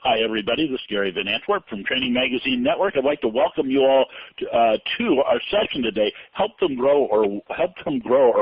Hi, everybody. This is Gary Van Antwerp from Training Magazine Network. I'd like to welcome you all to our session today. Help them grow or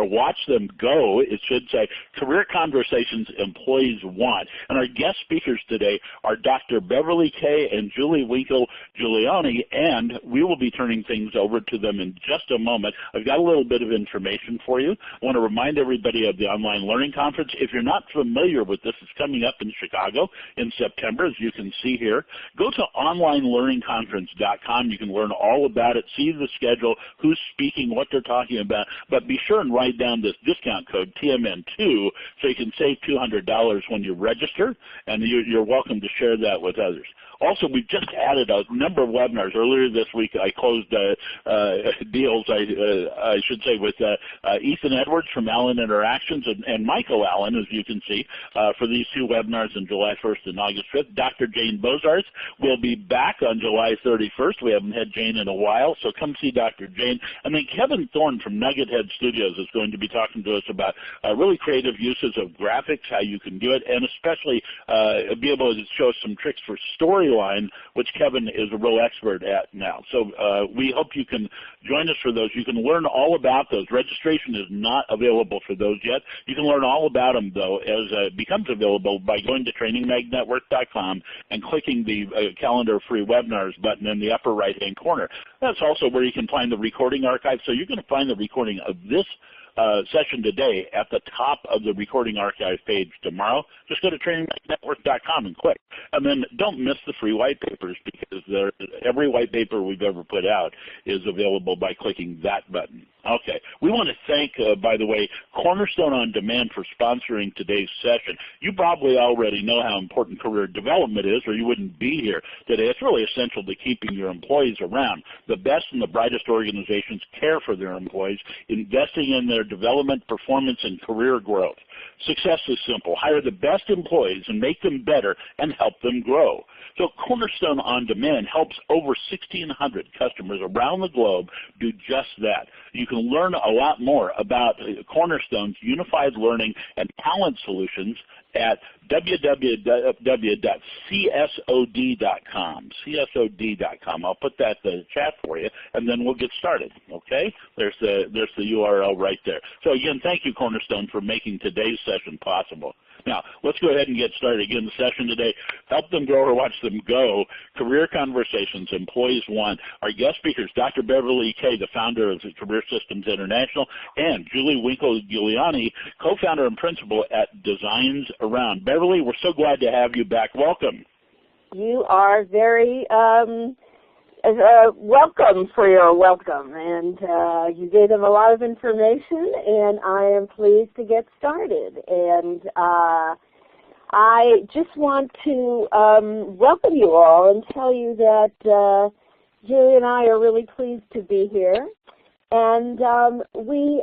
watch them go, it should say, career conversations employees want. And our guest speakers today are Dr. Beverly, Kaye, and Winkle Giuilioni, and we will be turning things over to them in just a moment. I've got a little bit of information for you. I want to remind everybody of the Online Learning Conference. If you're not familiar with this, it's coming up in Chicago in September, as you can see here. Go to onlinelearningconference.com. You can learn all about it, see the schedule, who's speaking, what they're talking about, but be sure and write down this discount code, TMN2, so you can save $200 when you register, and you're welcome to share that with others. Also, we've just added a number of webinars. Earlier this week, I closed deals, I should say, with Ethan Edwards from Allen Interactions and Michael Allen, as you can see, for these two webinars on July 1st and August 5th. Dr. Jane Bozarth will be back on July 31st. We haven't had Jane in a while, so come see Dr. Jane. And then Kevin Thorne from Nugget Head Studios is going to be talking to us about really creative uses of graphics, how you can do it, and especially be able to show us some tricks for storyline, which Kevin is a real expert at now. So we hope you can join us for those. You can learn all about those. Registration is not available for those yet. You can learn all about them, though, as it becomes available by going to trainingmagnetwork.com and clicking the calendar free webinars button in the upper right-hand corner. That's also where you can find the recording archive. So you're going to find the recording of this session today at the top of the recording archive page tomorrow. Just go to trainingmagnetwork.com and click. And then don't miss the free white papers, because every white paper we've ever put out is available by clicking that button. Okay. We want to thank, by the way, Cornerstone On Demand for sponsoring today's session. You probably already know how important career development is, or you wouldn't be here today. It's really essential to keeping your employees around. The best and the brightest organizations care for their employees, investing in their development, performance, and career growth. Success is simple. Hire the best employees and make them better and help them grow. So Cornerstone On Demand helps over 1,600 customers around the globe do just that. You can learn a lot more about Cornerstone's unified learning and talent solutions at www.csod.com. CSOD.com. I'll put that in the chat for you, and then we'll get started. Okay? There's the URL right there. So again, thank you, Cornerstone, for making today's session possible. Now, let's go ahead and get started. Again, the session today, Help Them Grow or Watch Them Go, Career Conversations Employees Want. Our guest speakers, Dr. Beverly, Kaye, the founder of Career Systems International, and Winkle Giuilioni, co-founder and principal at Designs Around. Beverly, we're so glad to have you back. Welcome. You are very welcome for your welcome, and you gave them a lot of information, and I am pleased to get started. And I just want to welcome you all and tell you that Julie and I are really pleased to be here. And we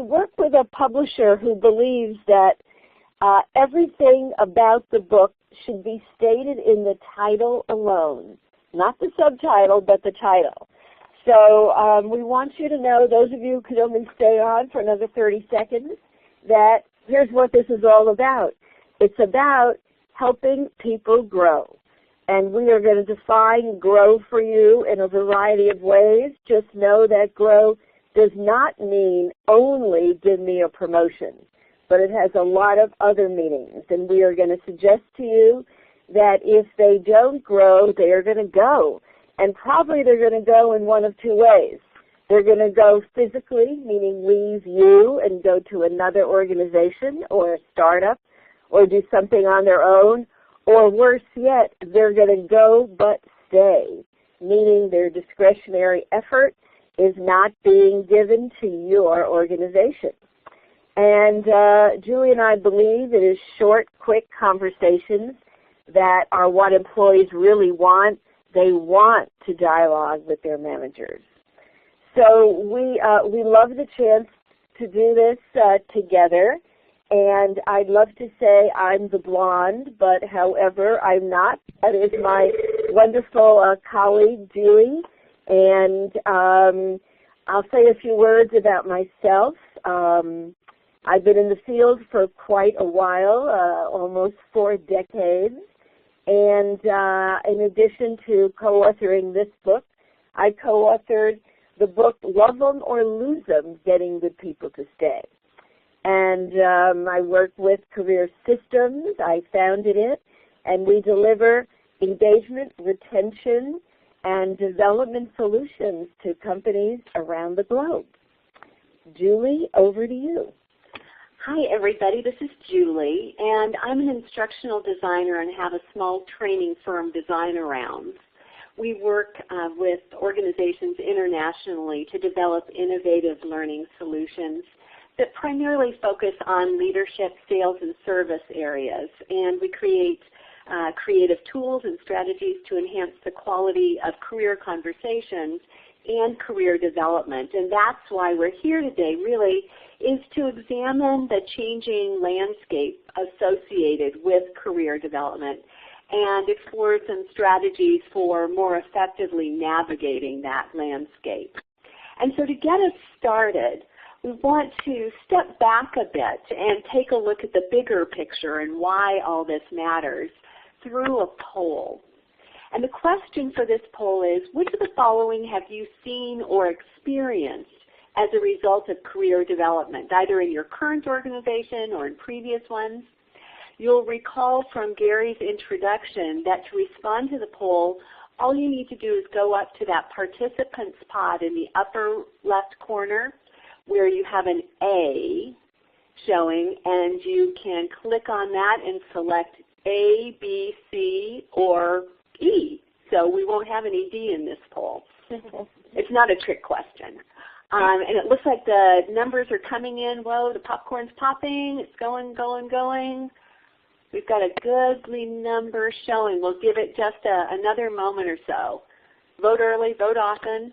work with a publisher who believes that everything about the book should be stated in the title alone. Not the subtitle, but the title. So we want you to know, those of you who could only stay on for another 30 seconds, that here's what this is all about. It's about helping people grow. And we are going to define grow for you in a variety of ways. Just know that grow does not mean only give me a promotion, but it has a lot of other meanings. And we are going to suggest to you that if they don't grow, they are going to go. And probably they're going to go in one of two ways. They're going to go physically, meaning leave you and go to another organization or a startup or do something on their own. Or worse yet, they're going to go but stay, meaning their discretionary effort is not being given to your organization. And Julie and I believe it is short, quick conversations that are what employees really want. They want to dialogue with their managers. So we love the chance to do this together. And I'd love to say I'm the blonde, but however, I'm not. That is my wonderful colleague, Julie. And I'll say a few words about myself. I've been in the field for quite a while, almost 4 decades. And in addition to co-authoring this book, I co-authored the book Love 'Em or Lose 'Em, Getting Good People to Stay. And I work with Career Systems. I founded it, and we deliver engagement, retention, and development solutions to companies around the globe. Julie, over to you. Hi, everybody. This is Julie, and I'm an instructional designer and have a small training firm, Design Arounds. We work with organizations internationally to develop innovative learning solutions that primarily focus on leadership, sales, and service areas. And we create creative tools and strategies to enhance the quality of career conversations and career development. And that's why we're here today, really, is to examine the changing landscape associated with career development and explore some strategies for more effectively navigating that landscape. And so to get us started, we want to step back a bit and take a look at the bigger picture and why all this matters through a poll. And the question for this poll is, which of the following have you seen or experienced as a result of career development, either in your current organization or in previous ones? You'll recall from Gary's introduction that to respond to the poll, all you need to do is go up to that participants pod in the upper left corner where you have an A showing, and you can click on that and select A, B, C, or E. So we won't have any D in this poll. It's not a trick question. And it looks like the numbers are coming in. Whoa, the popcorn's popping. It's going, going, going. We've got a goodly number showing. We'll give it just another moment or so. Vote early, vote often.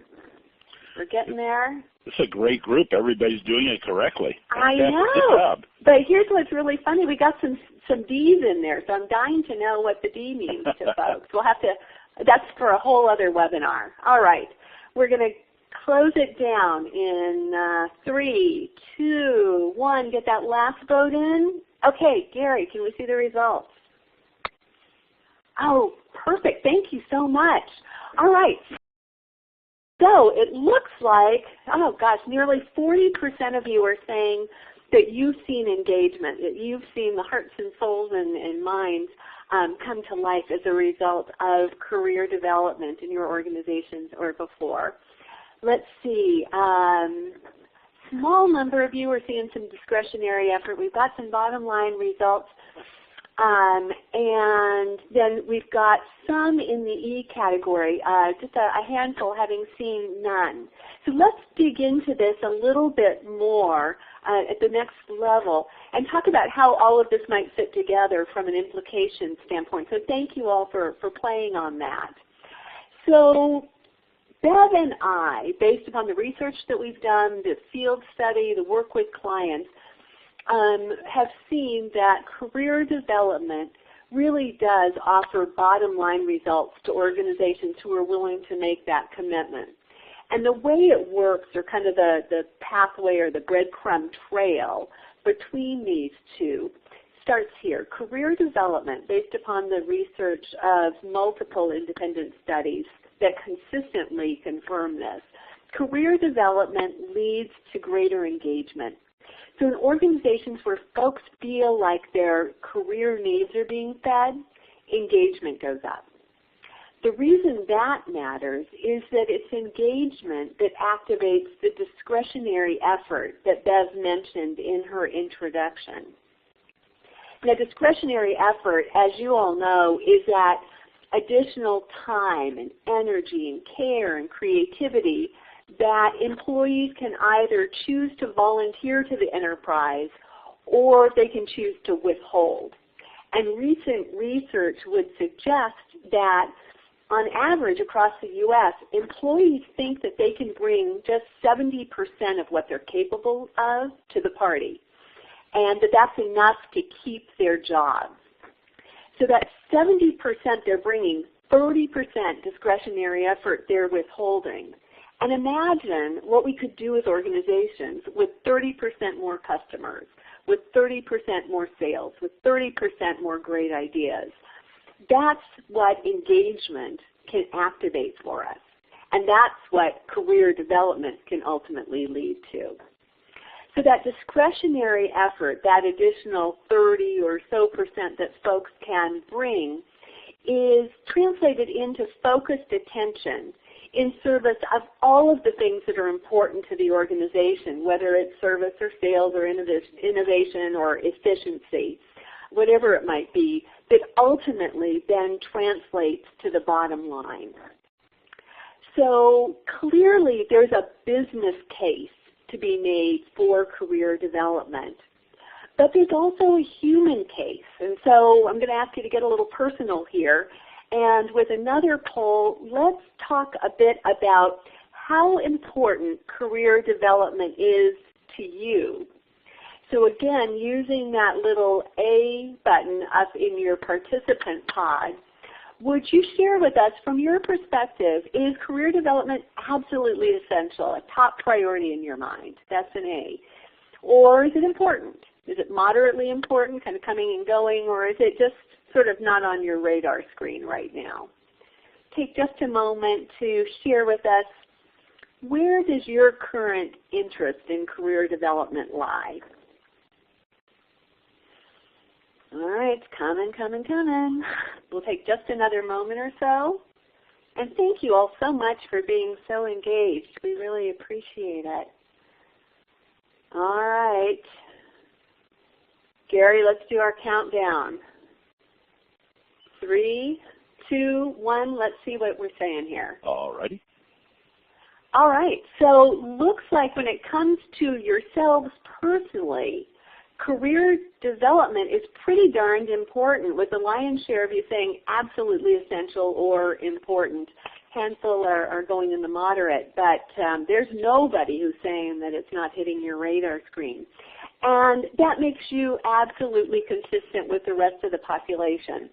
We're getting there. It's a great group. Everybody's doing it correctly. I know. Good job. But here's what's really funny. We got some D's in there, so I'm dying to know what the D means to folks. We'll have to, that's for a whole other webinar. All right. We're going to close it down in 3, 2, 1. Get that last vote in. Okay, Gary, can we see the results? Oh, perfect. Thank you so much. All right. So it looks like, oh gosh, nearly 40% of you are saying that you've seen engagement, that you've seen the hearts and souls and minds come to life as a result of career development in your organizations or before. Let's see. Small number of you are seeing some discretionary effort. We've got some bottom line results. And then we've got some in the E category, just a handful having seen none. So let's dig into this a little bit more at the next level and talk about how all of this might fit together from an implication standpoint. So thank you all for playing on that. So Bev and I, based upon the research that we've done, the field study, the work with clients, have seen that career development really does offer bottom line results to organizations who are willing to make that commitment. And the way it works, or kind of the pathway or the breadcrumb trail between these two, starts here. Career development, based upon the research of multiple independent studies that consistently confirm this, career development leads to greater engagement. So in organizations where folks feel like their career needs are being fed, engagement goes up. The reason that matters is that it's engagement that activates the discretionary effort that Bev mentioned in her introduction. Now, discretionary effort, as you all know, is that additional time and energy and care and creativity that employees can either choose to volunteer to the enterprise or they can choose to withhold. And recent research would suggest that on average across the U.S., employees think that they can bring just 70% of what they're capable of to the party, and that that's enough to keep their jobs. So that 70% they're bringing, 30% discretionary effort they're withholding. And imagine what we could do as organizations with 30% more customers, with 30% more sales, with 30% more great ideas. That's what engagement can activate for us. And that's what career development can ultimately lead to. So that discretionary effort, that additional 30 or so % that folks can bring, is translated into focused attention in service of all of the things that are important to the organization, whether it's service or sales or innovation or efficiency, whatever it might be, that ultimately then translates to the bottom line. So clearly there's a business case to be made for career development. But there's also a human case. And so I'm going to ask you to get a little personal here. And with another poll, let's talk a bit about how important career development is to you. So again, using that little A button up in your participant pod, would you share with us, from your perspective, is career development absolutely essential, a top priority in your mind? That's an A. Or is it important? Is it moderately important, kind of coming and going, or is it just sort of not on your radar screen right now? Take just a moment to share with us, where does your current interest in career development lie? All right, it's coming. We'll take just another moment or so. And thank you all so much for being so engaged. We really appreciate it. All right. Gary, let's do our countdown. 3, 2, 1. Let's see what we're saying here. All righty. All right. So looks like when it comes to yourselves personally, career development is pretty darned important, with the lion's share of you saying absolutely essential or important. Handful are going in the moderate, but there's nobody who's saying that it's not hitting your radar screen. And that makes you absolutely consistent with the rest of the population.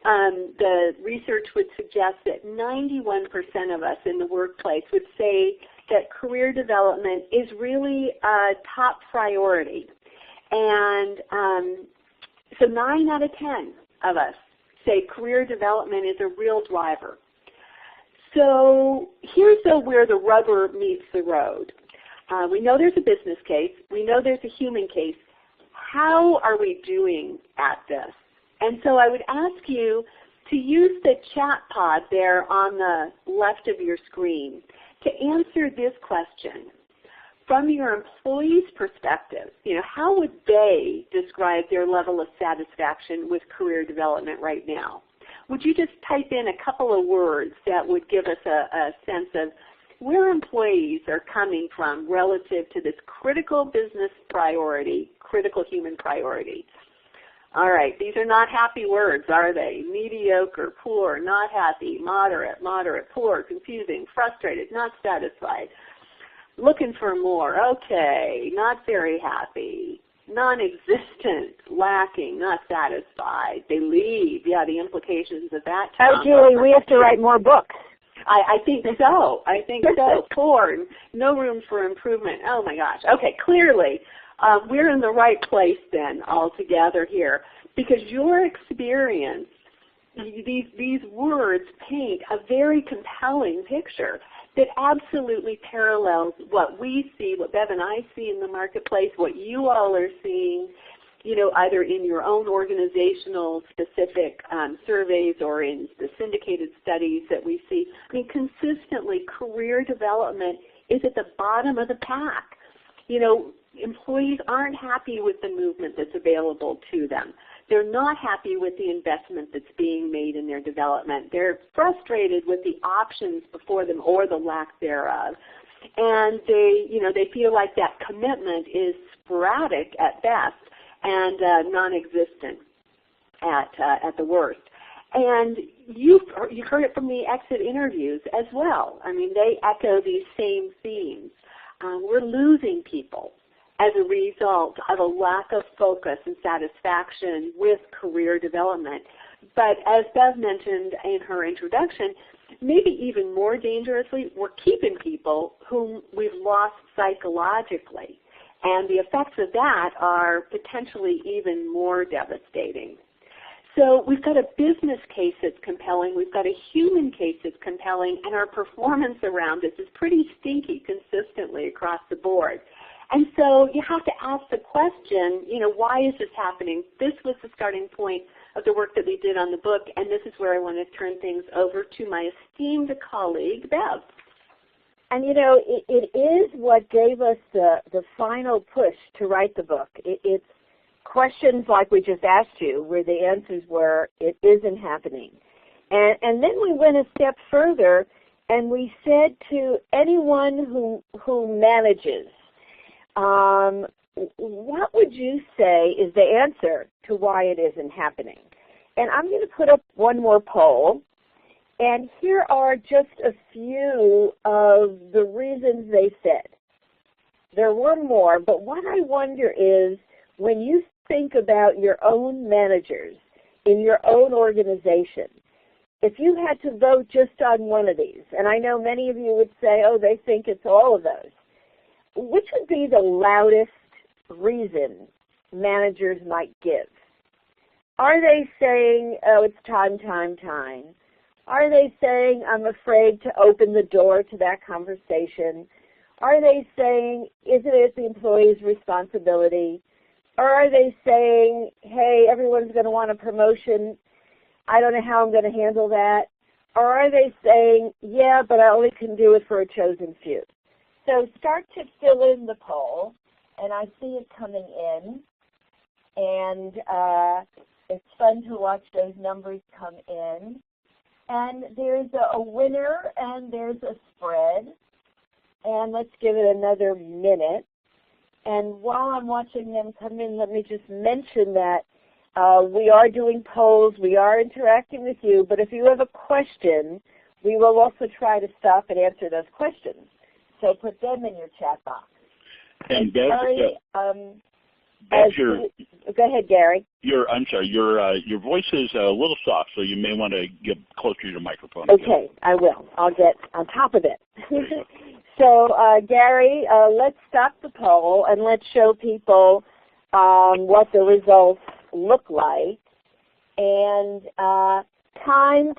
The research would suggest that 91% of us in the workplace would say that career development is really a top priority. And so 9 out of 10 of us say career development is a real driver. So here's where the rubber meets the road. We know there's a business case. We know there's a human case. How are we doing at this? And so I would ask you to use the chat pod there on the left of your screen to answer this question. From your employee's perspective, how would they describe their level of satisfaction with career development right now? Would you just type in a couple of words that would give us a sense of where employees are coming from relative to this critical business priority, critical human priority? All right, these are not happy words, are they? Mediocre, poor, not happy, moderate, poor, confusing, frustrated, not satisfied. Looking for more, okay, not very happy, non-existent, lacking, not satisfied. They leave, yeah, the implications of that. Oh, Julie, we have to write more books. I think so. Poor, no room for improvement. Oh my gosh. Okay, clearly we're in the right place then altogether here, because your experience, these words paint a very compelling picture that absolutely parallels what we see, what Bev and I see in the marketplace, what you all are seeing, either in your own organizational specific surveys or in the syndicated studies that we see. I mean, consistently, career development is at the bottom of the pack. Employees aren't happy with the movement that's available to them. They're not happy with the investment that's being made in their development. They're frustrated with the options before them or the lack thereof. And they feel like that commitment is sporadic at best and non-existent at the worst. And you've heard it from the exit interviews as well. I mean, they echo these same themes. We're losing people as a result of a lack of focus and satisfaction with career development. But as Bev mentioned in her introduction, maybe even more dangerously, we're keeping people whom we've lost psychologically. And the effects of that are potentially even more devastating. So we've got a business case that's compelling, we've got a human case that's compelling, and our performance around this is pretty stinky consistently across the board. And so you have to ask the question, why is this happening? This was the starting point of the work that we did on the book, and this is where I want to turn things over to my esteemed colleague, Bev. And it is what gave us the final push to write the book. It's questions like we just asked you, where the answers were, it isn't happening. And then we went a step further, and we said to anyone who manages, what would you say is the answer to why it isn't happening? And I'm going to put up one more poll, and here are just a few of the reasons they said. There were more, but what I wonder is, when you think about your own managers in your own organization, if you had to vote just on one of these, and I know many of you would say, oh, they think it's all of those, which would be the loudest reason managers might give? Are they saying, oh, it's time? Are they saying, I'm afraid to open the door to that conversation? Are they saying, isn't it the employee's responsibility? Or are they saying, hey, everyone's going to want a promotion, I don't know how I'm going to handle that? Or are they saying, yeah, but I only can do it for a chosen few? So start to fill in the poll, and I see it coming in, and it's fun to watch those numbers come in. And there's a winner, and there's a spread, and let's give it another minute. And while I'm watching them come in, let me just mention that we are doing polls, we are interacting with you, but if you have a question, we will also try to stop and answer those questions. So put them in your chat box. And Bev, go ahead, Gary. I'm sorry, your voice is a little soft, so you may want to get closer to your microphone. Okay, I will. I'll get on top of it. So, Gary, let's stop the poll and let's show people what the results look like. And time,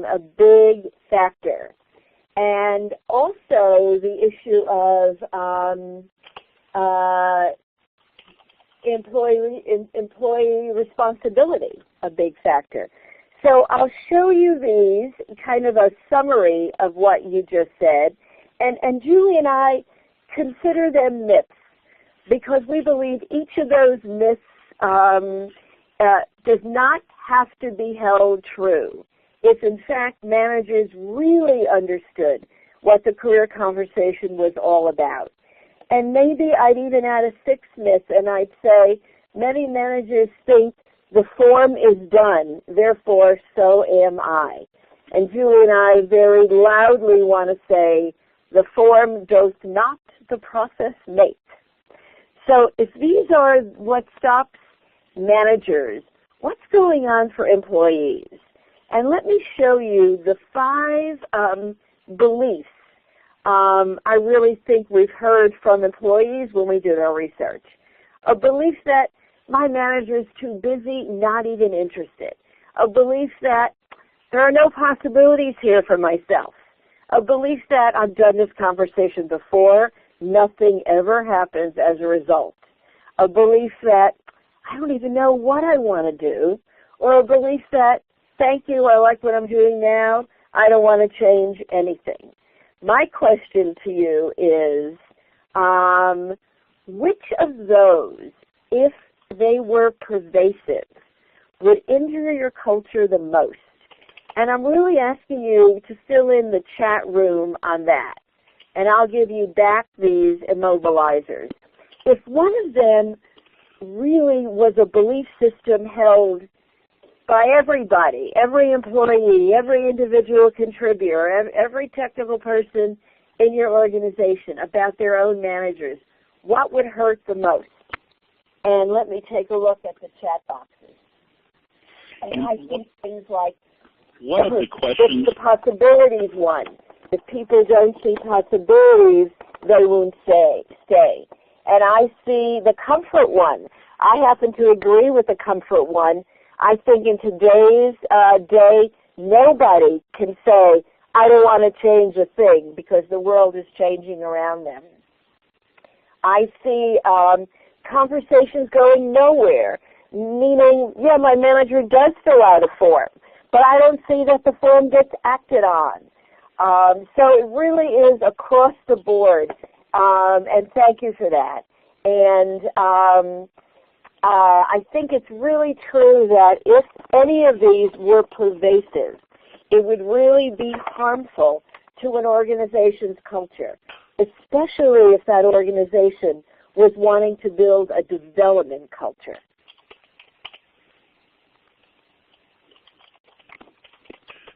a big factor. And also the issue of employee responsibility, a big factor. So I'll show you these, kind of a summary of what you just said. And Julie and I consider them myths because we believe each of those myths does not have to be held true. If in fact managers really understood what the career conversation was all about. And maybe I'd even add a sixth myth, and I'd say many managers think the form is done, therefore so am I. And Julie and I very loudly want to say, the form doth not, the process make. So if these are what stops managers, what's going on for employees? And let me show you the 5 beliefs I really think we've heard from employees when we did our research. A belief that my manager is too busy, not even interested. A belief that there are no possibilities here for myself. A belief that I've done this conversation before, nothing ever happens as a result. A belief that I don't even know what I want to do. Or a belief that, thank you, I like what I'm doing now, I don't want to change anything. My question to you is, which of those, if they were pervasive, would injure your culture the most? And I'm really asking you to fill in the chat room on that. And I'll give you back these immobilizers. If one of them really was a belief system held by everybody, every employee, every individual contributor, every technical person in your organization about their own managers, what would hurt the most? And let me take a look at the chat boxes. And I think things like, one of the questions, the possibilities one. If people don't see possibilities, they won't stay. And I see the comfort one. I happen to agree with the comfort one. I think in today's day, nobody can say, I don't want to change a thing, because the world is changing around them. I see conversations going nowhere, meaning, yeah, my manager does fill out a form, but I don't see that the form gets acted on. So it really is across the board, and thank you for that. And I think it's really true that if any of these were pervasive, it would really be harmful to an organization's culture, especially if that organization was wanting to build a development culture.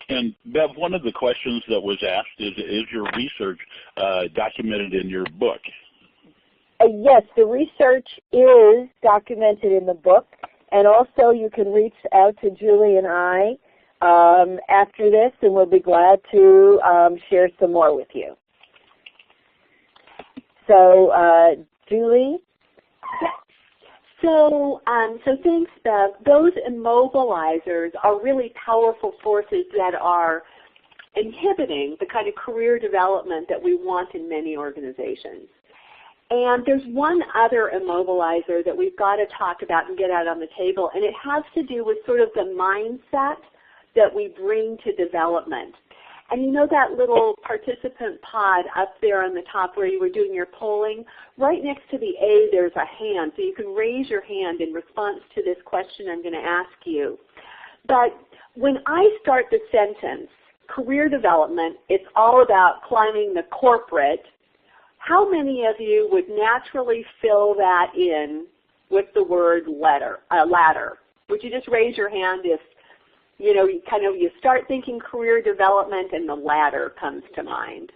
And Bev, one of the questions that was asked is your research documented in your book? Yes, the research is documented in the book, and also you can reach out to Julie and I after this, and we'll be glad to share some more with you. So, Julie? So thanks, Bev. Those immobilizers are really powerful forces that are inhibiting the kind of career development that we want in many organizations. And there's one other immobilizer that we've got to talk about and get out on the table, and it has to do with sort of the mindset that we bring to development. And you know that little participant pod up there on the top where you were doing your polling? Right next to the A, there's a hand, so you can raise your hand in response to this question I'm going to ask you. But when I start the sentence, career development, it's all about climbing the corporate, how many of you would naturally fill that in with the word ladder? Would you just raise your hand if you start thinking career development and the ladder comes to mind?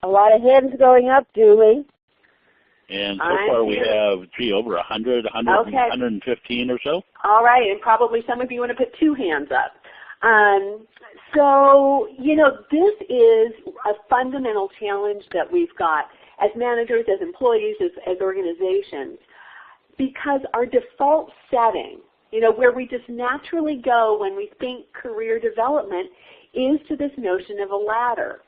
A lot of hands going up, Julie. And so far we have, over 100, 115 or so. All right, and probably some of you want to put 2 hands up. So, this is a fundamental challenge that we've got as managers, as employees, as organizations, because our default setting, where we just naturally go when we think career development, is to this notion of a ladder.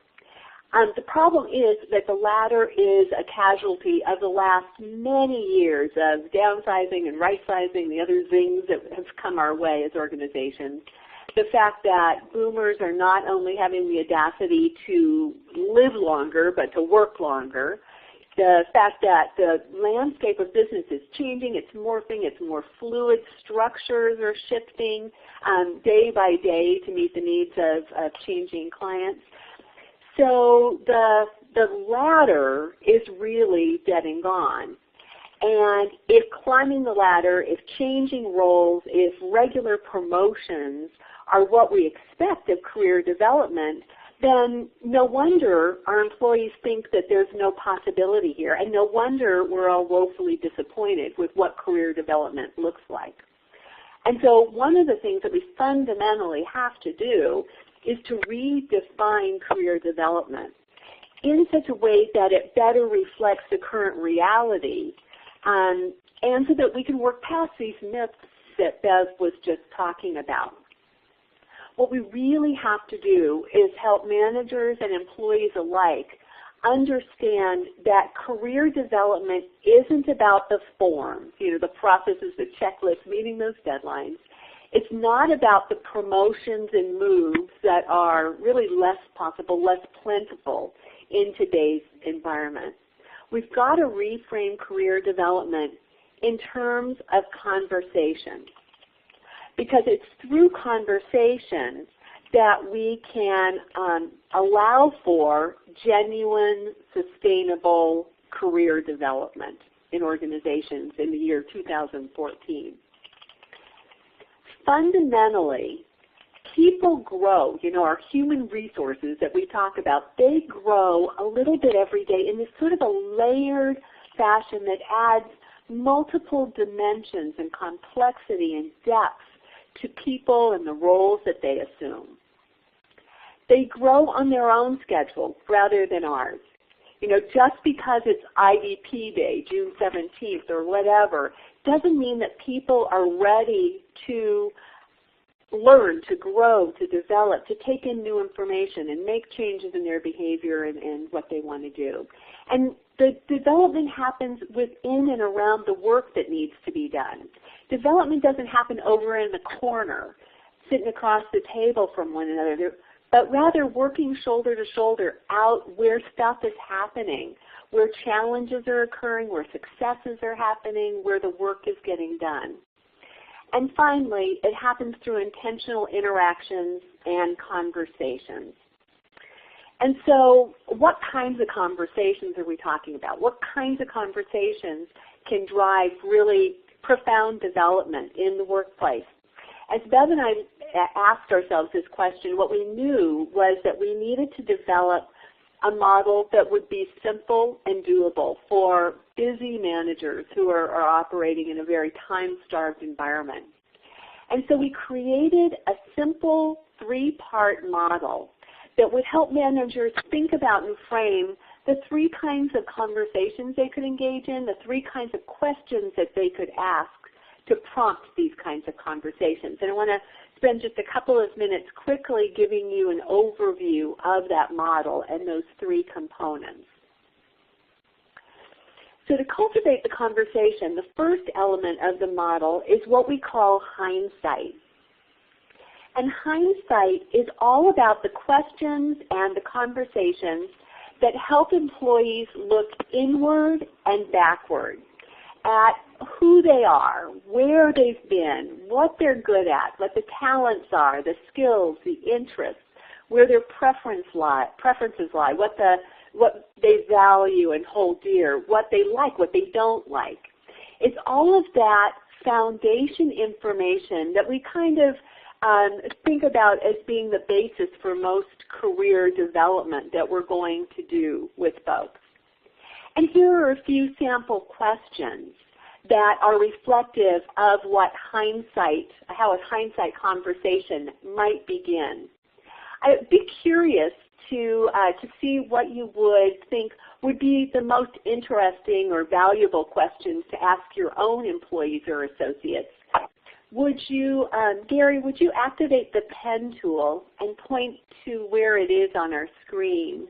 The problem is that the ladder is a casualty of the last many years of downsizing and right-sizing, the other things that have come our way as organizations. The fact that boomers are not only having the audacity to live longer, but to work longer. The fact that the landscape of business is changing, it's morphing, it's more fluid, structures are shifting day by day to meet the needs of changing clients. So the ladder is really dead and gone. And if climbing the ladder, if changing roles, if regular promotions are what we expect of career development, then no wonder our employees think that there's no possibility here, and no wonder we're all woefully disappointed with what career development looks like. And so one of the things that we fundamentally have to do is to redefine career development in such a way that it better reflects the current reality, and so that we can work past these myths that Bev was just talking about. What we really have to do is help managers and employees alike understand that career development isn't about the forms, the processes, the checklists, meeting those deadlines. It's not about the promotions and moves that are really less possible, less plentiful in today's environment. We've got to reframe career development in terms of conversation, because it's through conversation that we can allow for genuine, sustainable career development in organizations in the year 2014. Fundamentally, people grow. Our human resources that we talk about, they grow a little bit every day in this sort of a layered fashion that adds multiple dimensions and complexity and depth to people and the roles that they assume. They grow on their own schedule rather than ours. You know, just because it's IDP Day, June 17th or whatever, doesn't mean that people are ready to learn, to grow, to develop, to take in new information and make changes in their behavior and what they want to do. And the development happens within and around the work that needs to be done. Development doesn't happen over in the corner, sitting across the table from one another, but rather working shoulder to shoulder out where stuff is happening, where challenges are occurring, where successes are happening, where the work is getting done. And finally, it happens through intentional interactions and conversations. And so what kinds of conversations are we talking about? What kinds of conversations can drive really profound development in the workplace? As Bev and I asked ourselves this question, what we knew was that we needed to develop a model that would be simple and doable for busy managers who are operating in a very time-starved environment. And so we created a simple 3-part model that would help managers think about and frame the 3 kinds of conversations they could engage in, the 3 kinds of questions that they could ask to prompt these kinds of conversations. And I want to spend just a couple of minutes quickly giving you an overview of that model and those 3 components. So to cultivate the conversation, the first element of the model is what we call hindsight. And hindsight is all about the questions and the conversations that help employees look inward and backward at who they are, where they've been, what they're good at, what the talents are, the skills, the interests, where their preferences lie, what they value and hold dear, what they like, what they don't like. It's all of that foundation information that we kind of think about as being the basis for most career development that we're going to do with folks. And here are a few sample questions that are reflective of what how a hindsight conversation might begin. I'd be curious to see what you would think would be the most interesting or valuable questions to ask your own employees or associates. Would you, Gary, would you activate the pen tool and point to where it is on our screen?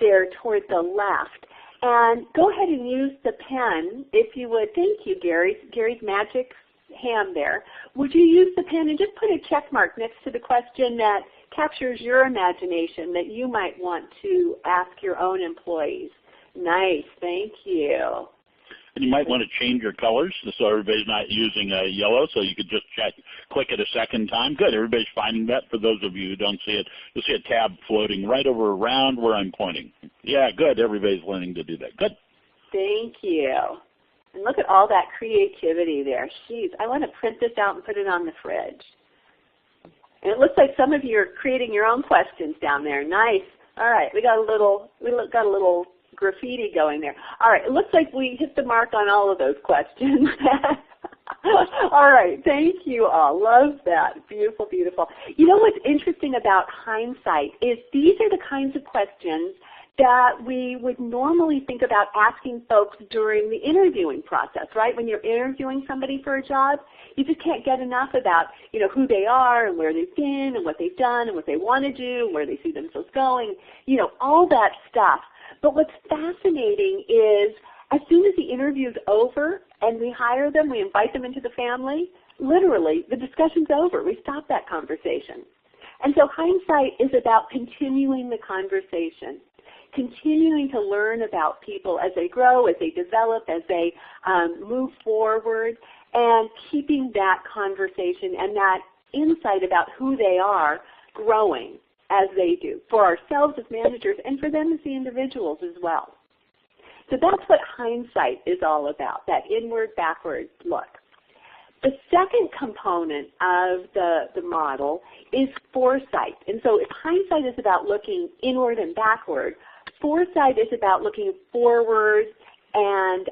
There toward the left. And go ahead and use the pen, if you would. Thank you, Gary. Gary's magic hand there. Would you use the pen and just put a check mark next to the question that captures your imagination that you might want to ask your own employees? Nice. Thank you. And you might want to change your colors so everybody's not using yellow, so you could just click it a second time. Good, everybody's finding that. For those of you who don't see it, you'll see a tab floating right over around where I'm pointing. Yeah, good, everybody's learning to do that. Good. Thank you. And look at all that creativity there. Jeez, I want to print this out and put it on the fridge. And it looks like some of you are creating your own questions down there. Nice. All right, we got a little graffiti going there. All right, it looks like we hit the mark on all of those questions. All right, thank you all. Love that. Beautiful, beautiful. You know what's interesting about hindsight is these are the kinds of questions that we would normally think about asking folks during the interviewing process, right? When you're interviewing somebody for a job, you just can't get enough about, you know, who they are and where they've been and what they've done and what they want to do and where they see themselves going, you know, all that stuff. But what's fascinating is as soon as the interview's over and we hire them, we invite them into the family, literally the discussion's over. We stop that conversation. And so hindsight is about continuing the conversation, continuing to learn about people as they grow, as they develop, as they move forward, and keeping that conversation and that insight about who they are growing as they do, for ourselves as managers and for them as the individuals as well. So that's what hindsight is all about, that inward, backward look. The second component of the model is foresight. And so if hindsight is about looking inward and backward, foresight is about looking forward and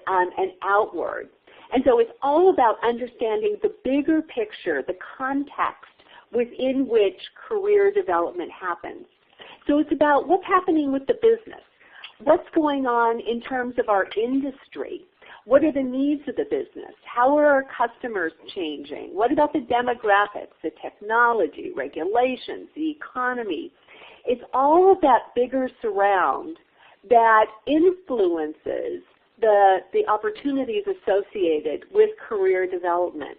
outward. And so it's all about understanding the bigger picture, the context within which career development happens. So it's about what's happening with the business. What's going on in terms of our industry? What are the needs of the business? How are our customers changing? What about the demographics, the technology, regulations, the economy? It's all of that bigger surround that influences the opportunities associated with career development.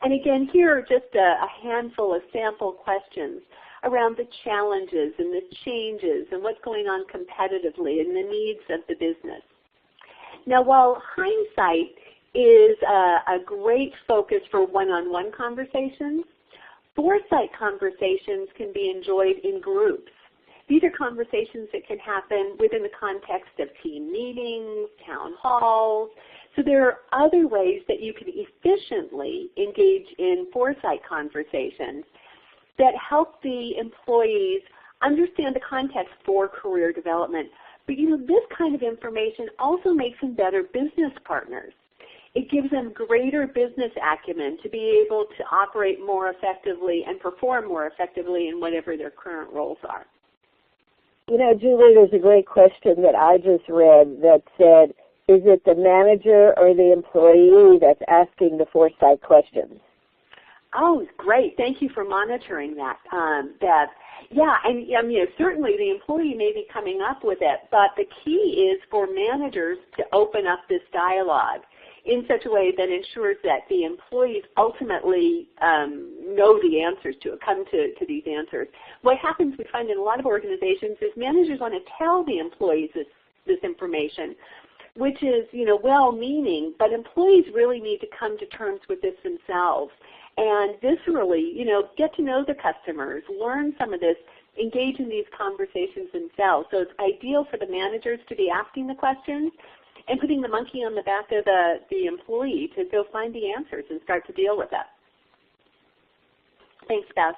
And again, here are just a handful of sample questions around the challenges and the changes and what's going on competitively and the needs of the business. Now, while hindsight is a great focus for one-on-one conversations, foresight conversations can be enjoyed in groups. These are conversations that can happen within the context of team meetings, town halls. So there are other ways that you can efficiently engage in foresight conversations that help the employees understand the context for career development. But this kind of information also makes them better business partners. It gives them greater business acumen to be able to operate more effectively and perform more effectively in whatever their current roles are. Julie, there's a great question that I just read that said, is it the manager or the employee that's asking the foresight questions? Oh, great. Thank you for monitoring that, Bev. Yeah, and certainly the employee may be coming up with it, but the key is for managers to open up this dialogue in such a way that ensures that the employees ultimately know the answers to it, come to these answers. What happens, we find in a lot of organizations, is managers want to tell the employees this information, which is, well-meaning, but employees really need to come to terms with this themselves and viscerally, get to know the customers, learn some of this, engage in these conversations themselves. So it's ideal for the managers to be asking the questions and putting the monkey on the back of the employee to go find the answers and start to deal with it. Thanks, Beth.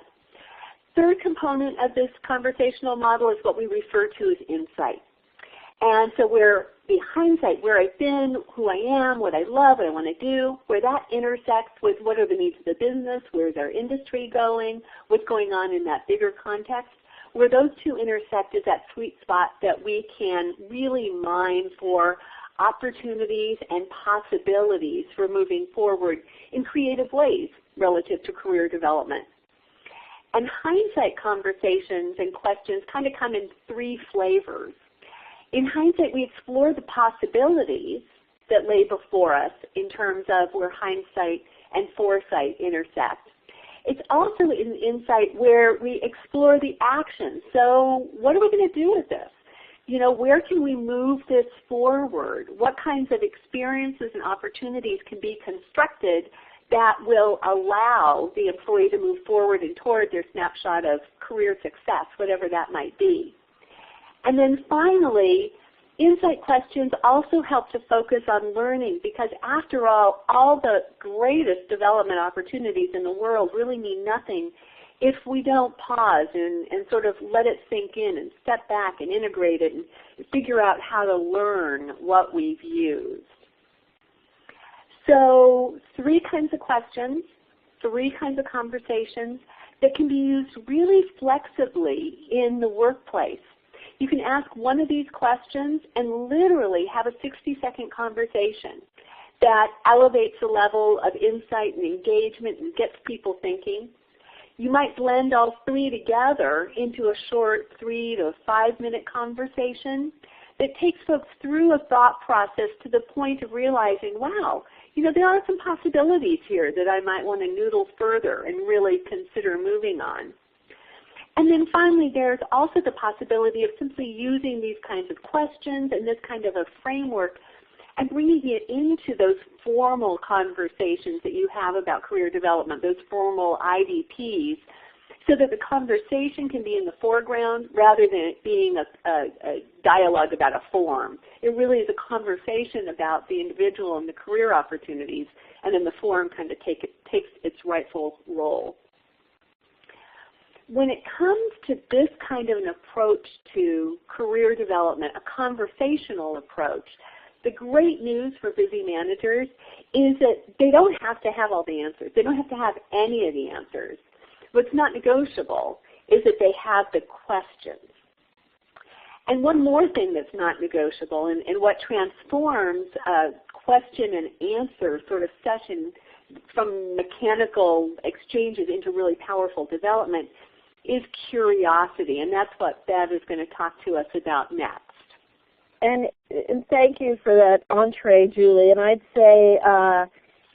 Third component of this conversational model is what we refer to as insight. And so where the hindsight, where I've been, who I am, what I love, what I want to do, where that intersects with what are the needs of the business, where's our industry going, what's going on in that bigger context, where those two intersect is that sweet spot that we can really mine for opportunities and possibilities for moving forward in creative ways relative to career development. And hindsight conversations and questions kind of come in three flavors. In hindsight, we explore the possibilities that lay before us in terms of where hindsight and foresight intersect. It's also in insight where we explore the action. So what are we going to do with this? Where can we move this forward? What kinds of experiences and opportunities can be constructed that will allow the employee to move forward and toward their snapshot of career success, whatever that might be. And then finally, insight questions also help to focus on learning because after all the greatest development opportunities in the world really mean nothing if we don't pause and sort of let it sink in and step back and integrate it and figure out how to learn what we've used. So 3 kinds of questions, 3 kinds of conversations that can be used really flexibly in the workplace. You can ask one of these questions and literally have a 60-second conversation that elevates the level of insight and engagement and gets people thinking. You might blend all 3 together into a short 3 to 5-minute conversation that takes folks through a thought process to the point of realizing, wow, there are some possibilities here that I might want to noodle further and really consider moving on. And then finally, there's also the possibility of simply using these kinds of questions and this kind of a framework and bringing it into those formal conversations that you have about career development, those formal IDPs, so that the conversation can be in the foreground rather than it being a dialogue about a form. It really is a conversation about the individual and the career opportunities, and then the form kind of takes its rightful role. When it comes to this kind of an approach to career development, a conversational approach, the great news for busy managers is that they don't have to have all the answers. They don't have to have any of the answers. What's not negotiable is that they have the questions. And one more thing that's not negotiable, and what transforms a question and answer sort of session from mechanical exchanges into really powerful development, is curiosity, and that's what Bev is going to talk to us about next. And thank you for that entree, Julie. And I'd say,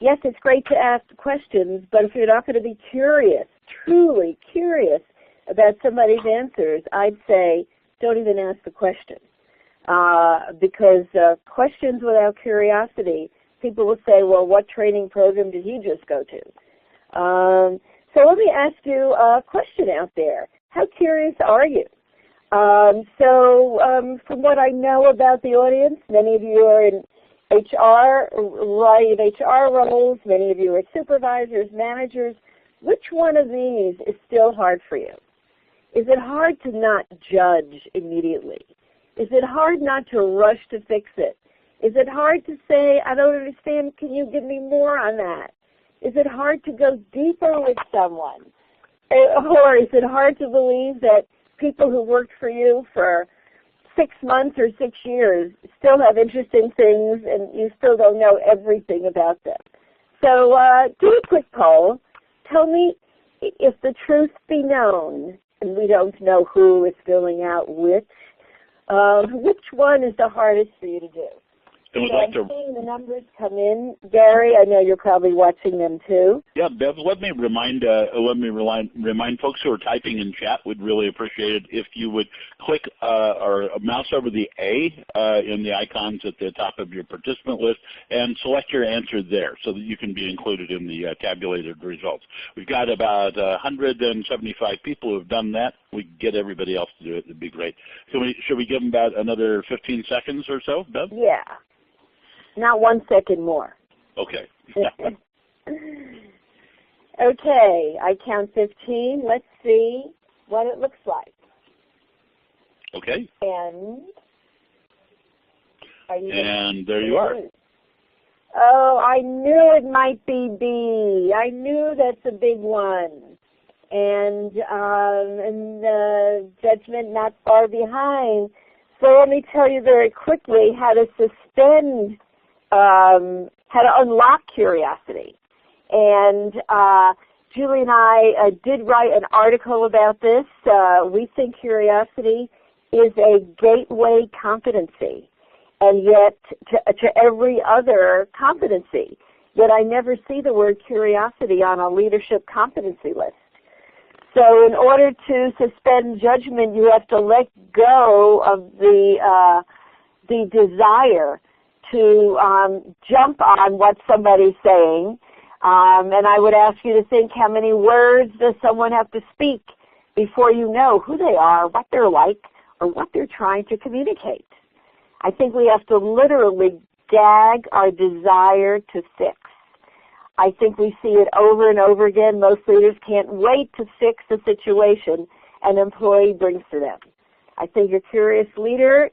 yes, it's great to ask questions, but if you're not going to be curious, truly curious about somebody's answers, I'd say don't even ask the question. Because questions without curiosity, people will say, well, what training program did he just go to? So let me ask you a question out there. How curious are you? From what I know about the audience, many of you are in HR, variety of HR roles, many of you are supervisors, managers. Which one of these is still hard for you? Is it hard to not judge immediately? Is it hard not to rush to fix it? Is it hard to say, I don't understand, can you give me more on that? Is it hard to go deeper with someone? Or is it hard to believe that people who worked for you for 6 months or 6 years still have interesting things and you still don't know everything about them? So do a quick poll. Tell me, if the truth be known, and we don't know who is filling out which one is the hardest for you to do? So I'm seeing the numbers come in. Gary, I know you're probably watching them too. Yeah, Bev, let me remind folks who are typing in chat. Would really appreciate it if you would click or mouse over the A in the icons at the top of your participant list and select your answer there so that you can be included in the tabulated results. We've got about 175 people who have done that. We can get everybody else to do it. It'd be great. Should we give them about another 15 seconds or so, Bev? Yeah. Not 1 second more. Okay. Okay, I count 15. Let's see what it looks like. Okay. And there you are. Oh, I knew it might be B. I knew that's a big one. And judgment not far behind. So let me tell you very quickly how to suspend, how to unlock curiosity. And Julie and I did write an article about this. We think curiosity is a gateway competency, and yet to every other competency. Yet I never see the word curiosity on a leadership competency list. So in order to suspend judgment, you have to let go of the desire to jump on what somebody's saying. And I would ask you to think, how many words does someone have to speak before you know who they are, what they're like, or what they're trying to communicate? I think we have to literally gag our desire to fix. I think we see it over and over again. Most leaders can't wait to fix the situation an employee brings to them. I think a curious leader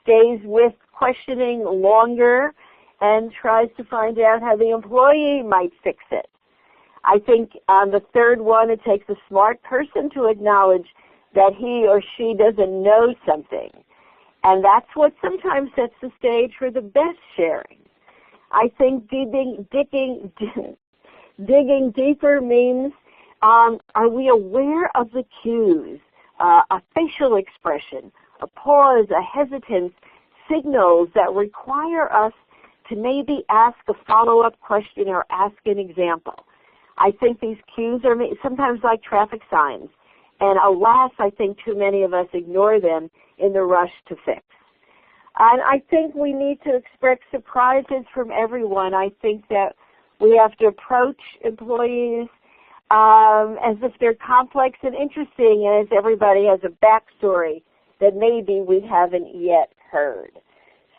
stays with questioning longer and tries to find out how the employee might fix it. I think on the third one, it takes a smart person to acknowledge that he or she doesn't know something. And that's what sometimes sets the stage for the best sharing. I think digging deeper means, are we aware of the cues, a facial expression, a pause, a hesitance, signals that require us to maybe ask a follow-up question or ask an example. I think these cues are sometimes like traffic signs, and alas, I think too many of us ignore them in the rush to fix. And I think we need to expect surprises from everyone. I think that we have to approach employees as if they're complex and interesting, and as everybody has a backstory that maybe we haven't yet heard.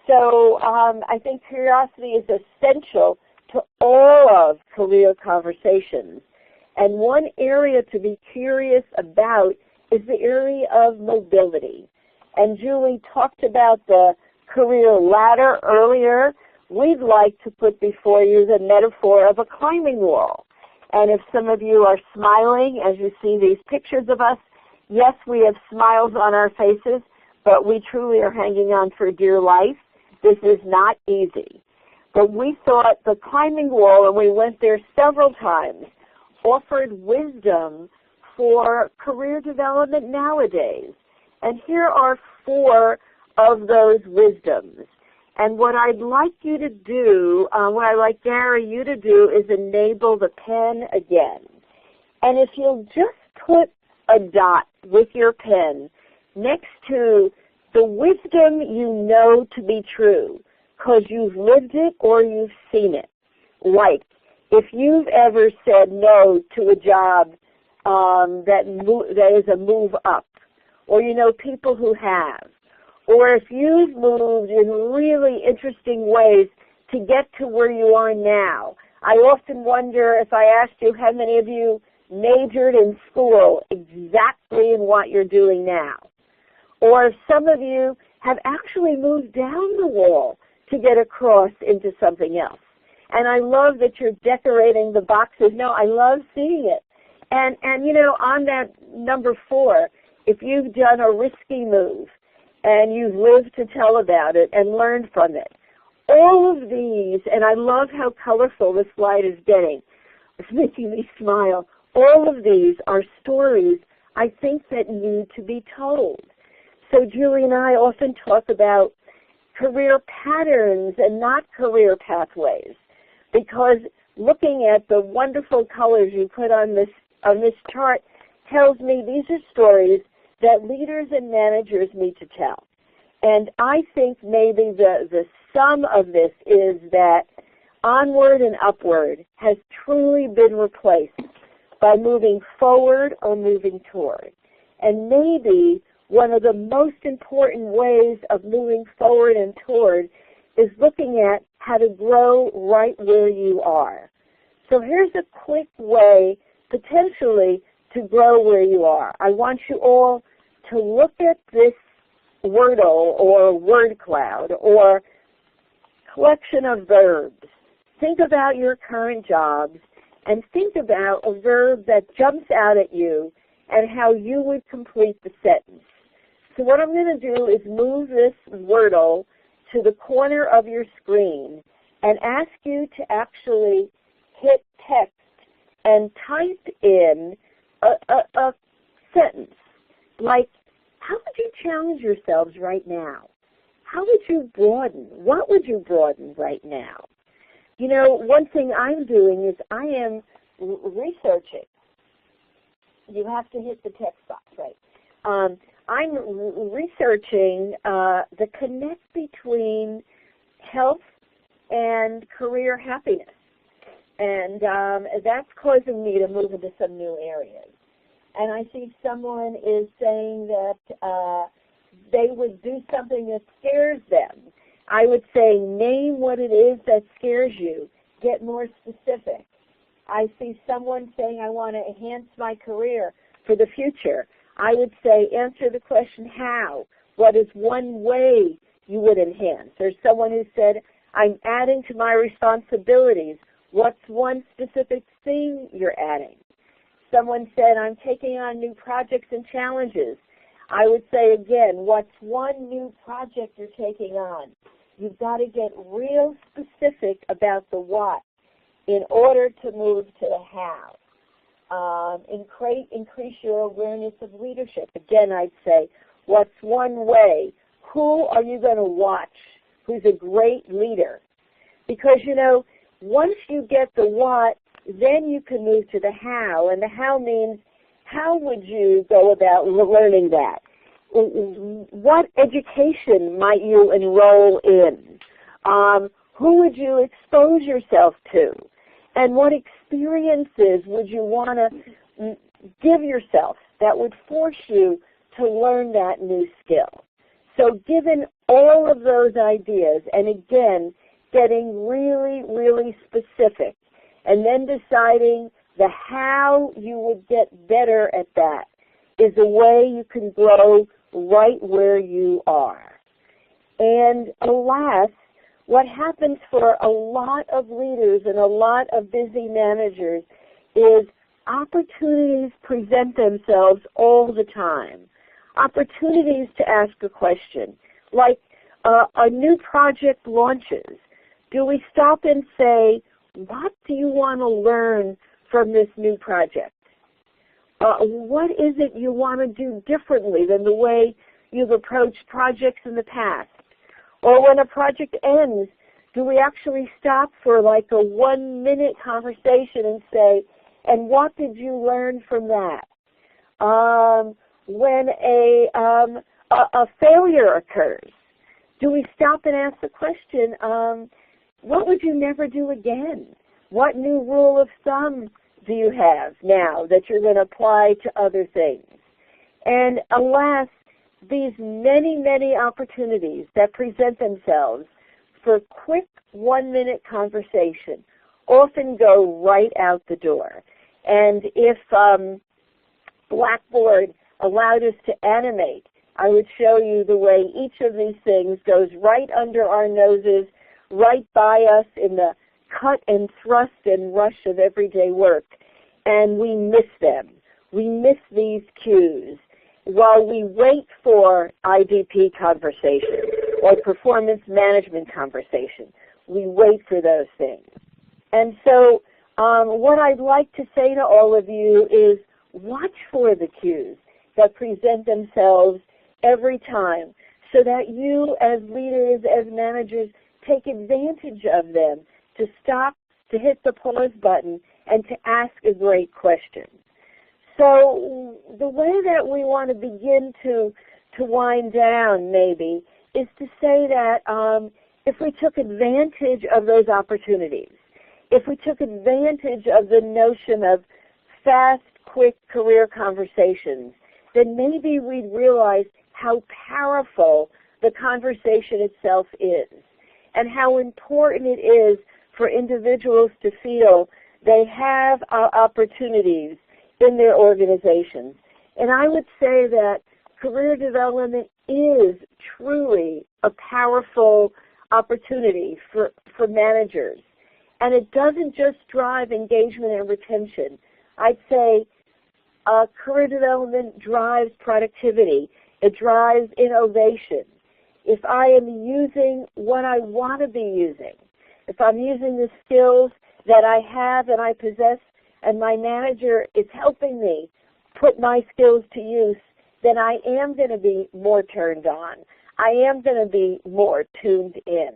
So I think curiosity is essential to all of career conversations. And one area to be curious about is the area of mobility. And Julie talked about the career ladder earlier. We'd like to put before you the metaphor of a climbing wall. And if some of you are smiling as you see these pictures of us, yes, we have smiles on our faces, but we truly are hanging on for dear life. This is not easy. But we thought the climbing wall, and we went there several times, offered wisdom for career development nowadays. And here are 4 of those wisdoms. And what I'd like you to do, what I'd like Gary, you to do, is enable the pen again. And if you'll just put a dot with your pen next to the wisdom you know to be true, because you've lived it or you've seen it. Like, if you've ever said no to a job that is a move up, or you know people who have, or if you've moved in really interesting ways to get to where you are now. I often wonder, if I asked you how many of you majored in school exactly in what you're doing now, or if some of you have actually moved down the wall to get across into something else. And I love that you're decorating the boxes. No, I love seeing it. And you know, on that number 4, if you've done a risky move and you've lived to tell about it and learned from it, all of these, and I love how colorful this slide is getting. It's making me smile. All of these are stories, I think, that need to be told. So Julie and I often talk about career patterns and not career pathways, because looking at the wonderful colors you put on this chart tells me these are stories that leaders and managers need to tell. And I think maybe the sum of this is that onward and upward has truly been replaced by moving forward or moving toward. And maybe one of the most important ways of moving forward and toward is looking at how to grow right where you are. So here's a quick way, potentially, to grow where you are. I want you all to look at this wordle or word cloud or collection of verbs. Think about your current jobs and think about a verb that jumps out at you and how you would complete the sentence. So what I'm going to do is move this wordle to the corner of your screen and ask you to actually hit text and type in a sentence. Like, how would you challenge yourselves right now? How would you broaden? What would you broaden right now? You know, one thing I'm doing is I am researching. You have to hit the text box, right? I'm researching the connect between health and career happiness. And that's causing me to move into some new areas. And I see someone is saying that they would do something that scares them. I would say, name what it is that scares you. Get more specific. I see someone saying, I want to enhance my career for the future. I would say, answer the question, how? What is one way you would enhance? There's someone who said, I'm adding to my responsibilities. What's one specific thing you're adding? Someone said, I'm taking on new projects and challenges. I would say again, what's one new project you're taking on? You've got to get real specific about the what in order to move to the how. Increase your awareness of leadership. Again, I'd say, what's one way? Who are you going to watch who's a great leader? Because, you know, once you get the what, then you can move to the how. And the how means, how would you go about learning that? What education might you enroll in? Who would you expose yourself to? And what experiences would you want to give yourself that would force you to learn that new skill? So given all of those ideas, and again, getting really, really specific, and then deciding the how you would get better at that is a way you can grow right where you are. And alas, what happens for a lot of leaders and a lot of busy managers is opportunities present themselves all the time. Opportunities to ask a question, like a new project launches. Do we stop and say, what do you want to learn from this new project? What is it you want to do differently than the way you've approached projects in the past? Or when a project ends, do we actually stop for like a 1-minute conversation and say, and what did you learn from that? When a failure occurs, do we stop and ask the question, what would you never do again? What new rule of thumb do you have now that you're going to apply to other things? And alas, these many, many opportunities that present themselves for quick 1-minute conversation often go right out the door. And if Blackboard allowed us to animate, I would show you the way each of these things goes right under our noses, right by us in the cut and thrust and rush of everyday work, and we miss them. We miss these cues while we wait for IDP conversation or performance management conversation. We wait for those things. And so what I'd like to say to all of you is watch for the cues that present themselves every time so that you as leaders, as managers, take advantage of them to stop, to hit the pause button, and to ask a great question. So the way that we want to begin to wind down maybe is to say that if we took advantage of those opportunities, if we took advantage of the notion of fast, quick career conversations, then maybe we'd realize how powerful the conversation itself is and how important it is for individuals to feel they have opportunities in their organizations. And I would say that career development is truly a powerful opportunity for managers. And it doesn't just drive engagement and retention. I'd say career development drives productivity. It drives innovation. If I am using what I want to be using, if I'm using the skills that I have and I possess and my manager is helping me put my skills to use, then I am going to be more turned on. I am going to be more tuned in.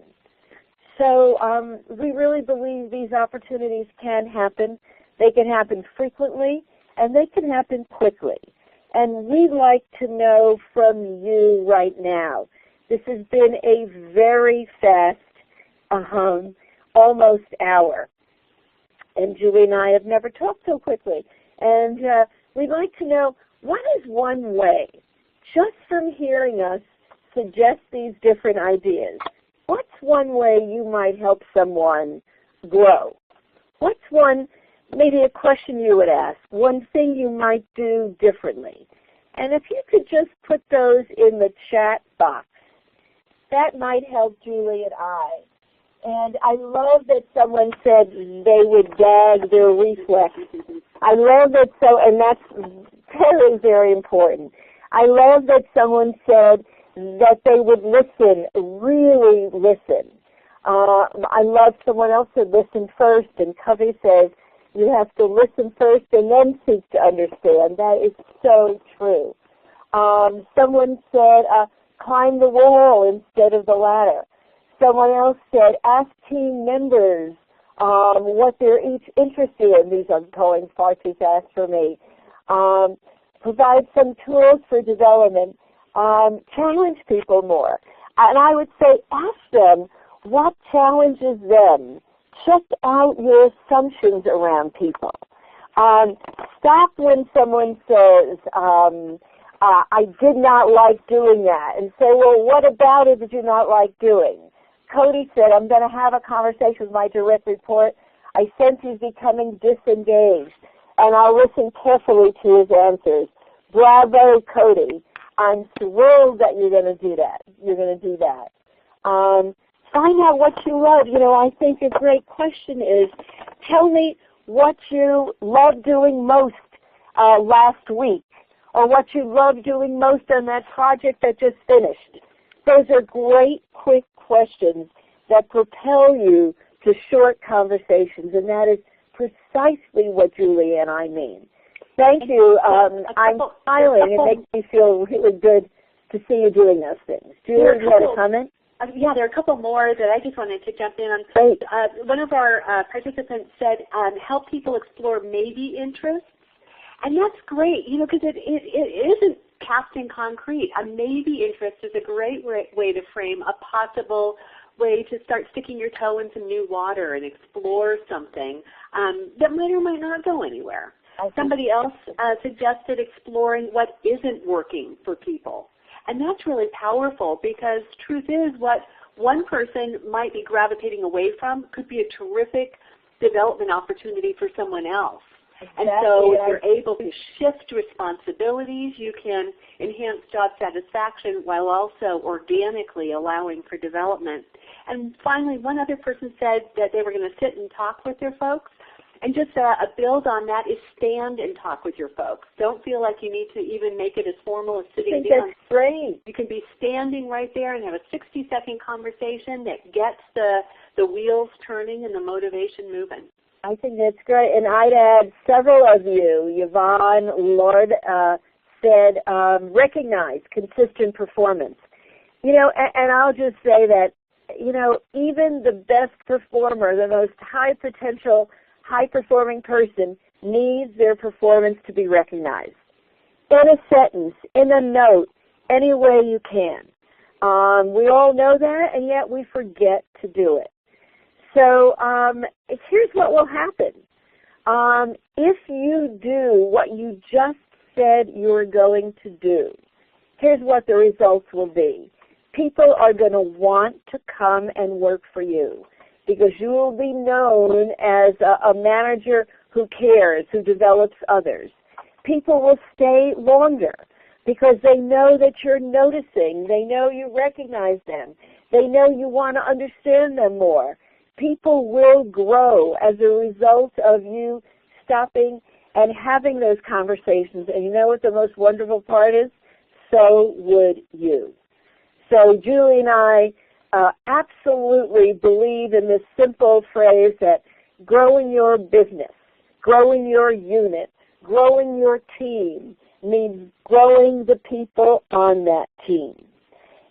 So we really believe these opportunities can happen. They can happen frequently, and they can happen quickly. And we'd like to know from you right now. This has been a very fast, almost hour. And Julie and I have never talked so quickly. And we'd like to know, what is one way, just from hearing us suggest these different ideas, what's one way you might help someone grow? What's one, maybe a question you would ask, one thing you might do differently? And if you could just put those in the chat box, that might help Julie and I. And I love that someone said they would gag their reflex. I love that, and that's very, very important. I love that someone said that they would listen, really listen. I love someone else said listen first, and Cody says you have to listen first and then seek to understand. That is so true. Someone said climb the wall instead of the ladder. Someone else said ask team members what they're each interested in. These are going far too fast for me. Provide some tools for development. Challenge people more. And I would say ask them what challenges them. Check out your assumptions around people. Stop when someone says, I did not like doing that, and say, well, what about it did you not like doing? Cody said, I'm going to have a conversation with my direct report. I sense he's becoming disengaged, and I'll listen carefully to his answers. Bravo, Cody. I'm thrilled that you're going to do that. You're going to do that. Find out what you love. You know, I think a great question is, tell me, what you loved doing most last week, or what you loved doing most on that project that just finished. Those are great, quick questions that propel you to short conversations, and that is precisely what Julie and I mean. Thank you. I'm smiling. It makes me feel really good to see you doing those things. Julie, do you want to comment? Yeah, there are a couple more that I just wanted to jump in on. Great. One of our participants said, help people explore maybe interests. And that's great, because it isn't cast in concrete. A maybe interest is a great way to frame a possible way to start sticking your toe in some new water and explore something that might or might not go anywhere. Somebody else suggested exploring what isn't working for people. And that's really powerful, because truth is, what one person might be gravitating away from could be a terrific development opportunity for someone else. Exactly. And so if you're able to shift responsibilities, you can enhance job satisfaction while also organically allowing for development. And finally, one other person said that they were going to sit and talk with their folks. And just a build on that is stand and talk with your folks. Don't feel like you need to even make it as formal as sitting down. I think that's great. You can be standing right there and have a 60-second conversation that gets the wheels turning and the motivation moving. I think that's great. And I'd add several of you, Yvonne, Lord, said recognize consistent performance. And I'll just say that, even the best performer, the most high potential, high-performing person needs their performance to be recognized. In a sentence, in a note, any way you can. We all know that, and yet we forget to do it. So here's what will happen. If you do what you just said you were going to do, here's what the results will be. People are going to want to come and work for you, because you will be known as a manager who cares, who develops others. People will stay longer because they know that you're noticing. They know you recognize them. They know you want to understand them more. People will grow as a result of you stopping and having those conversations. And you know what the most wonderful part is? So would you. So Julie and I absolutely believe in this simple phrase that growing your business, growing your unit, growing your team means growing the people on that team.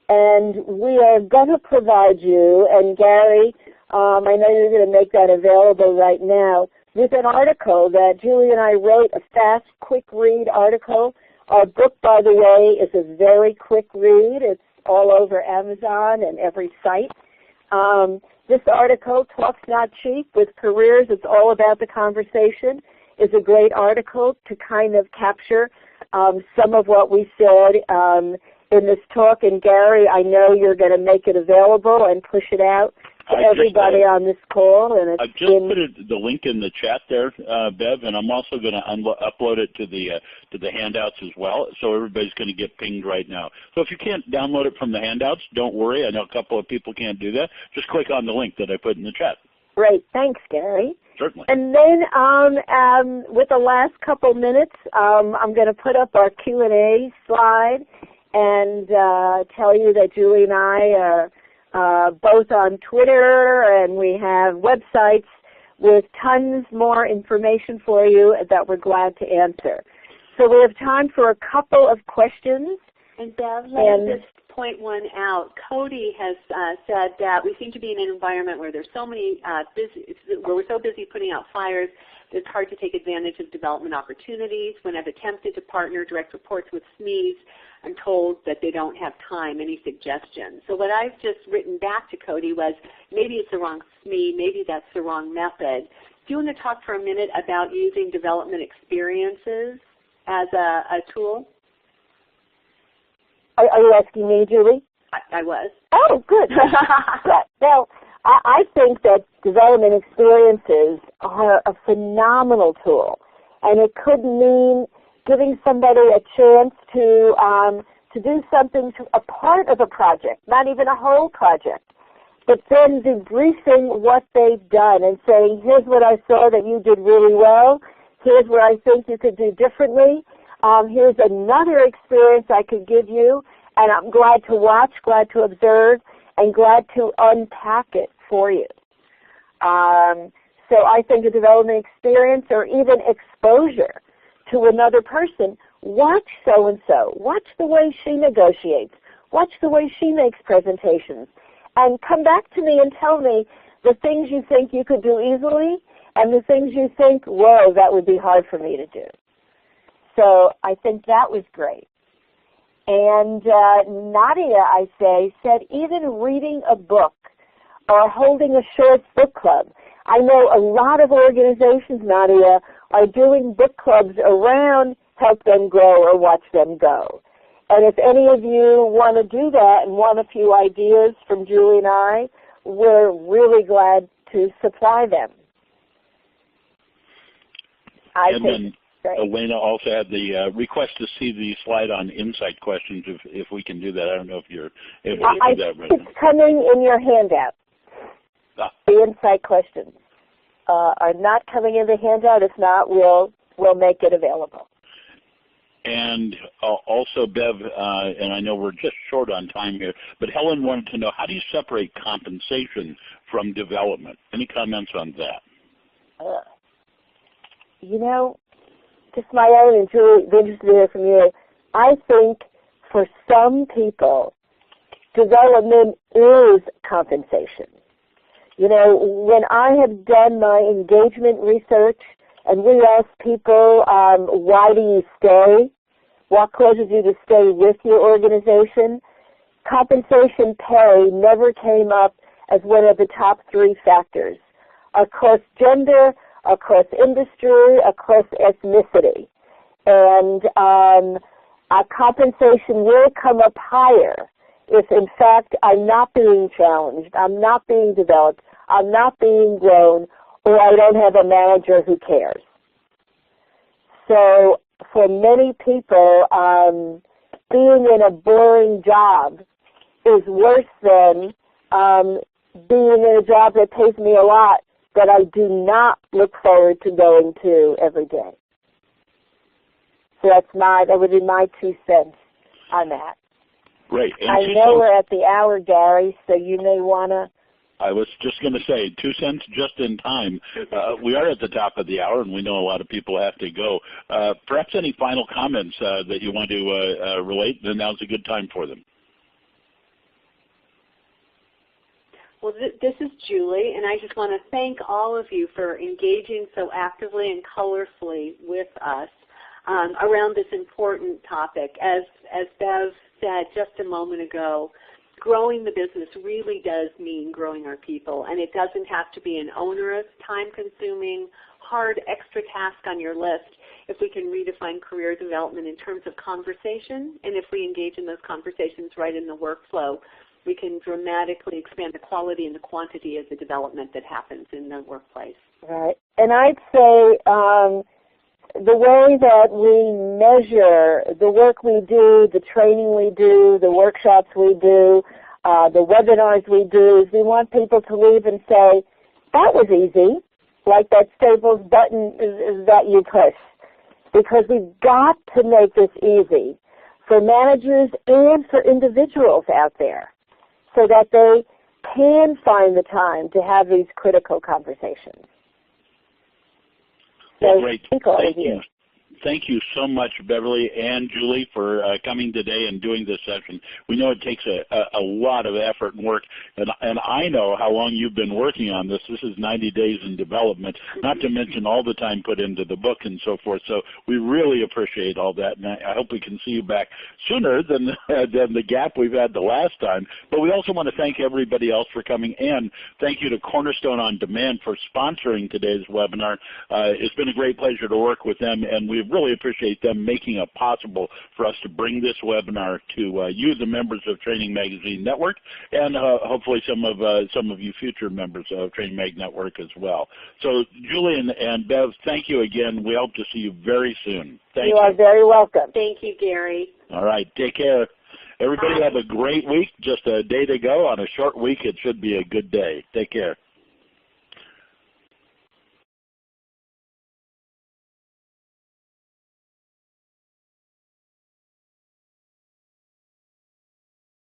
And we are going to provide you, and Gary, I know you're going to make that available right now, with an article that Julie and I wrote, a fast, quick read article. Our book, by the way, is a very quick read. It's all over Amazon and every site. This article, Talk's Not Cheap, with Careers, it's all about the conversation, is a great article to kind of capture some of what we said in this talk. And Gary, I know you're going to make it available and push it out to everybody on this call. And I've just put the link in the chat there, Bev, and I'm also going to upload it to the handouts as well, so everybody's going to get pinged right now. So if you can't download it from the handouts, don't worry. I know a couple of people can't do that. Just click on the link that I put in the chat. Great. Thanks, Gary. Certainly. And then with the last couple minutes, I'm going to put up our Q&A slide and tell you that Julie and I are both on Twitter, and we have websites with tons more information for you that we're glad to answer. So we have time for a couple of questions. And Bev, let me just point one out. Cody has said that we seem to be in an environment where there's so many where we're so busy putting out fires that it's hard to take advantage of development opportunities. When I've attempted to partner direct reports with SMEs, I'm told that they don't have time. Any suggestions? So what I've just written back to Cody was, maybe it's the wrong SME, maybe that's the wrong method. Do you want to talk for a minute about using development experiences as a tool? Are you asking me, Julie? I was. Oh, good. Well, I think that development experiences are a phenomenal tool, and it could mean giving somebody a chance to do something, to a part of a project, not even a whole project, but then debriefing what they've done and saying, here's what I saw that you did really well, here's what I think you could do differently, here's another experience I could give you, and I'm glad to watch, glad to observe, and glad to unpack it for you. So I think a development experience or even exposure to another person, watch so-and-so, watch the way she negotiates, watch the way she makes presentations, and come back to me and tell me the things you think you could do easily and the things you think, whoa, that would be hard for me to do. So I think that was great. And Nadia, I say, said even reading a book or holding a short book club. I know a lot of organizations, Nadia, are doing book clubs around Help Them Grow or Watch Them Go. And if any of you want to do that and want a few ideas from Julie and I, we're really glad to supply them. Elena also had the request to see the slide on insight questions, if we can do that. I don't know if you're able to do that right now. It's coming in your handout. The insight questions are not coming in the handout. If not, we'll make it available. And also, Bev, and I know we're just short on time here, but Helen wanted to know, how do you separate compensation from development? Any comments on that? You know, just my own, and Julie, interested to hear from you. I think for some people, development is compensation. You know, when I have done my engagement research and we ask people, why do you stay? What causes you to stay with your organization? Compensation pay never came up as one of the top 3 factors. Across gender, across industry, across ethnicity. And compensation will come up higher if, in fact, I'm not being challenged, I'm not being developed, I'm not being grown, or I don't have a manager who cares. So for many people, being in a boring job is worse than being in a job that pays me a lot that I do not look forward to going to every day. So that would be my 2 cents on that. Great. And I know we're at the hour, Gary, so you may want to. I was just going to say, 2 cents just in time. We are at the top of the hour, and we know a lot of people have to go. Perhaps any final comments that you want to relate, then now's a good time for them. Well, this is Julie, and I just want to thank all of you for engaging so actively and colorfully with us around this important topic. As Bev said just a moment ago, growing the business really does mean growing our people, and it doesn't have to be an onerous, time-consuming, hard extra task on your list if we can redefine career development in terms of conversation, and if we engage in those conversations right in the workflow, we can dramatically expand the quality and the quantity of the development that happens in the workplace. Right. And I'd say the way that we measure the work we do, the training we do, the workshops we do, the webinars we do, is we want people to leave and say, that was easy, like that Staples button is that you push. Because we've got to make this easy for managers and for individuals out there, so that they can find the time to have these critical conversations. Well, great. Thank you. Thank you so much, Beverly and Julie, for coming today and doing this session. We know it takes a lot of effort and work, and I know how long you've been working on this. This is 90 days in development, not to mention all the time put into the book and so forth. So we really appreciate all that, and I hope we can see you back sooner than the gap we've had the last time. But we also want to thank everybody else for coming, and thank you to Cornerstone On Demand for sponsoring today's webinar. It's been a great pleasure to work with them, and we really appreciate them making it possible for us to bring this webinar to you, the members of Training Magazine Network, and hopefully some of you future members of Training Mag Network as well. So, Julie and Bev, thank you again. We hope to see you very soon. Thank you. You are very welcome. Thank you, Gary. All right. Take care. Everybody have a great week. Just a day to go. On a short week, it should be a good day. Take care.